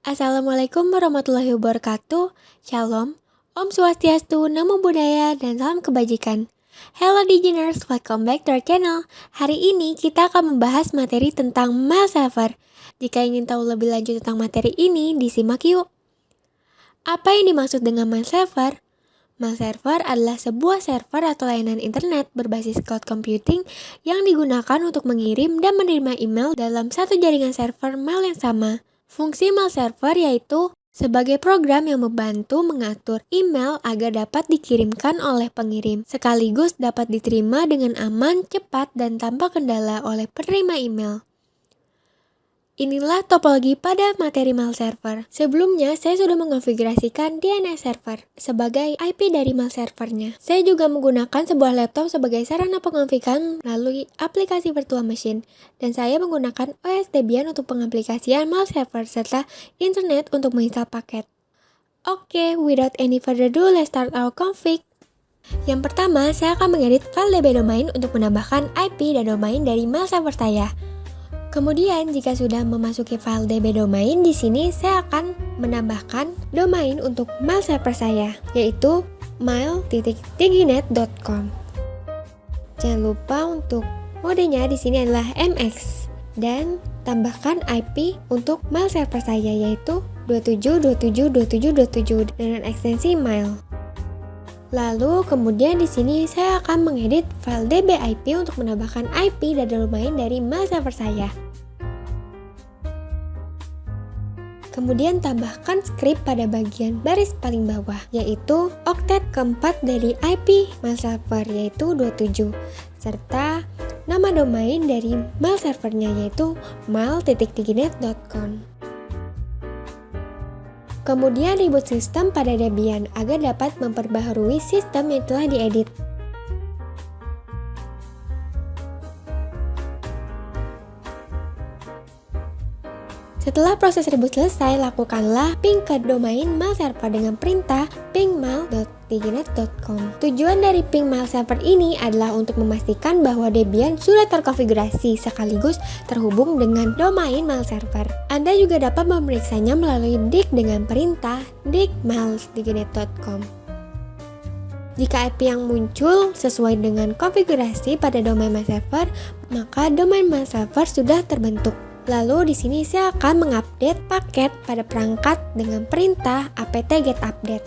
Assalamualaikum warahmatullahi wabarakatuh. Shalom, Om Swastiastu, Namo Buddhaya, dan salam kebajikan. Hello Diginers, welcome back to our channel. Hari ini kita akan membahas materi tentang mail server. Jika ingin tahu lebih lanjut tentang materi ini, disimak yuk. Apa yang dimaksud dengan mail server? Mail server adalah sebuah server atau layanan internet berbasis cloud computing yang digunakan untuk mengirim dan menerima email dalam satu jaringan server mail yang sama. Fungsi mail server yaitu sebagai program yang membantu mengatur email agar dapat dikirimkan oleh pengirim, sekaligus dapat diterima dengan aman, cepat, dan tanpa kendala oleh penerima email. Inilah topologi pada materi mail server. Sebelumnya, saya sudah mengonfigurasikan DNS server sebagai IP dari mail servernya. Saya juga menggunakan sebuah laptop sebagai sarana pengonfigan melalui aplikasi virtual machine. Dan saya menggunakan OS Debian untuk pengaplikasian mail server serta internet untuk menginstal paket. Oke, without any further ado, let's start our config. Yang pertama, saya akan mengedit file DB domain untuk menambahkan IP dan domain dari mail server saya. Kemudian, jika sudah memasuki file DB domain, di sini saya akan menambahkan domain untuk mail server saya, yaitu mail.diginet.com. Jangan lupa untuk modenya di sini adalah MX dan tambahkan IP untuk mail server saya yaitu 27.27.27.27 dengan ekstensi mail. Lalu kemudian di sini saya akan mengedit file DB IP untuk menambahkan IP dan domain dari mail server saya. Kemudian tambahkan script pada bagian baris paling bawah, yaitu oktet keempat dari IP mail server yaitu 27, serta nama domain dari mail servernya yaitu mail.diginet.com. Kemudian reboot sistem pada Debian agar dapat memperbaharui sistem yang telah diedit. Setelah proses reboot selesai, lakukanlah ping ke domain mail server dengan perintah ping mail.diginet.com. Tujuan dari ping mail server ini adalah untuk memastikan bahwa Debian sudah terkonfigurasi sekaligus terhubung dengan domain mail server. Anda juga dapat memeriksanya melalui dik dengan perintah dik mail.diginet.com. Jika IP yang muncul sesuai dengan konfigurasi pada domain mail server, maka domain mail server sudah terbentuk. Lalu di sini saya akan mengupdate paket pada perangkat dengan perintah apt-get update.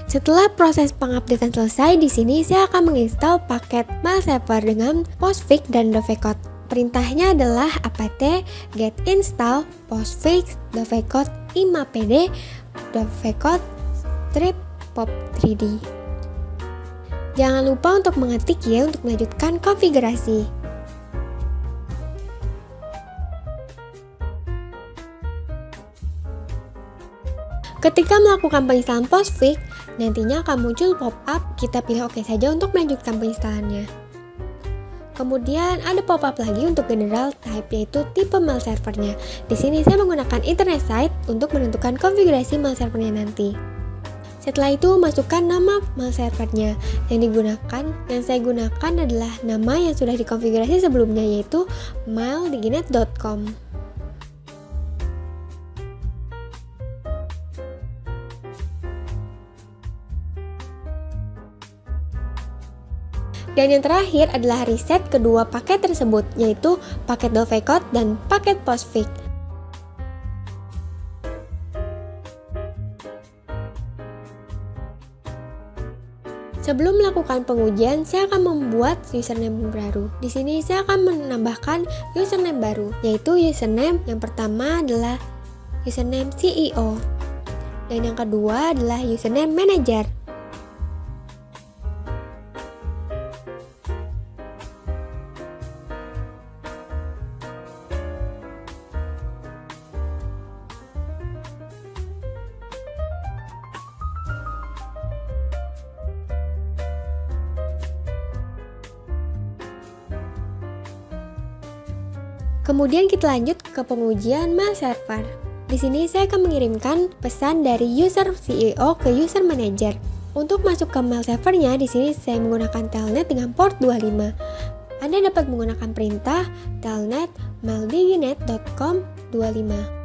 Setelah proses pengupdatean selesai, di sini saya akan menginstal paket mail server dengan postfix dan dovecot. Perintahnya adalah apt-get install postfix dovecot imapd dovecot strip pop3d. Jangan lupa untuk mengetik ya untuk melanjutkan konfigurasi. Ketika melakukan penginstalan postfix, nantinya akan muncul pop-up, kita pilih OK saja untuk melanjutkan penginstalannya. Kemudian ada pop-up lagi untuk general type yaitu tipe mail servernya. Di sini saya menggunakan internet site untuk menentukan konfigurasi mail servernya nanti. Setelah itu, masukkan nama mail servernya. Yang saya gunakan adalah nama yang sudah dikonfigurasi sebelumnya, yaitu mail.diginet.com. Dan yang terakhir adalah reset kedua paket tersebut, yaitu paket dovecot dan paket postfix. Sebelum melakukan pengujian, saya akan membuat username baru. Di sini saya akan menambahkan username baru, yaitu username yang pertama adalah username CEO, dan yang kedua adalah username manager. Kemudian kita lanjut ke pengujian mail server. Di sini saya akan mengirimkan pesan dari user CEO ke user manager. Untuk masuk ke mail servernya, di sini saya menggunakan telnet dengan port 25. Anda dapat menggunakan perintah telnet maildiginet.com25.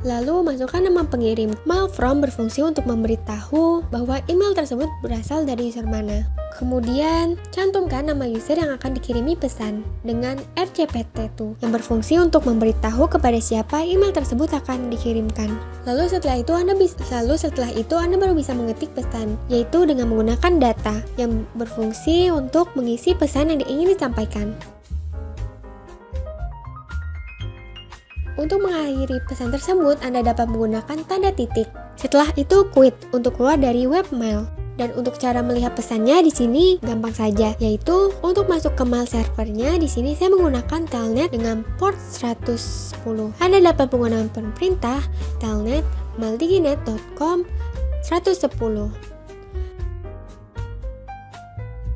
Lalu masukkan nama pengirim. Mail from berfungsi untuk memberitahu bahwa email tersebut berasal dari user mana. Kemudian, cantumkan nama user yang akan dikirimi pesan dengan RCPT2 yang berfungsi untuk memberitahu kepada siapa email tersebut akan dikirimkan. Lalu setelah itu Anda baru bisa mengetik pesan, yaitu dengan menggunakan data yang berfungsi untuk mengisi pesan yang ingin disampaikan. Untuk mengakhiri pesan tersebut, Anda dapat menggunakan tanda titik. Setelah itu, quit untuk keluar dari webmail. Dan untuk cara melihat pesannya di sini gampang saja, yaitu untuk masuk ke mail servernya. Di sini saya menggunakan telnet dengan port 110. Anda dapat menggunakan perintah telnet maildiginet.com 110.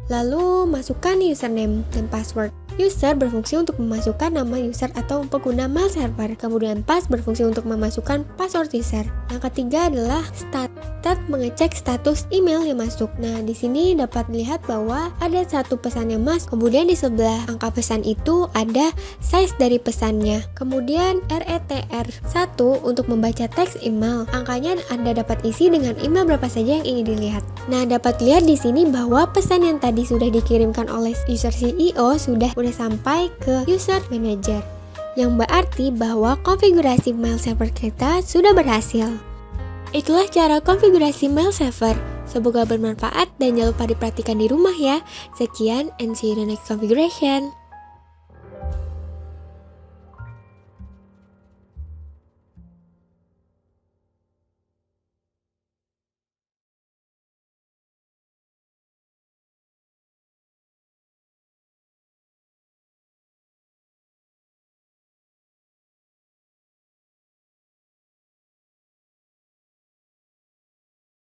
Lalu masukkan username dan password. User berfungsi untuk memasukkan nama user atau pengguna mail server. Kemudian pass berfungsi untuk memasukkan password user. Yang ketiga adalah stat mengecek status email yang masuk. Nah, di sini dapat dilihat bahwa ada satu pesan yang masuk. Kemudian di sebelah angka pesan itu ada size dari pesannya. Kemudian RETR1 untuk membaca teks email. Angkanya Anda dapat isi dengan email berapa saja yang ingin dilihat. Nah, dapat lihat di sini bahwa pesan yang tadi sudah dikirimkan oleh user CEO sudah sampai ke user manager, yang berarti bahwa konfigurasi mail server kita sudah berhasil. Itulah cara konfigurasi mail server. Semoga bermanfaat dan jangan lupa diperhatikan di rumah ya. Sekian and see you in the next configuration.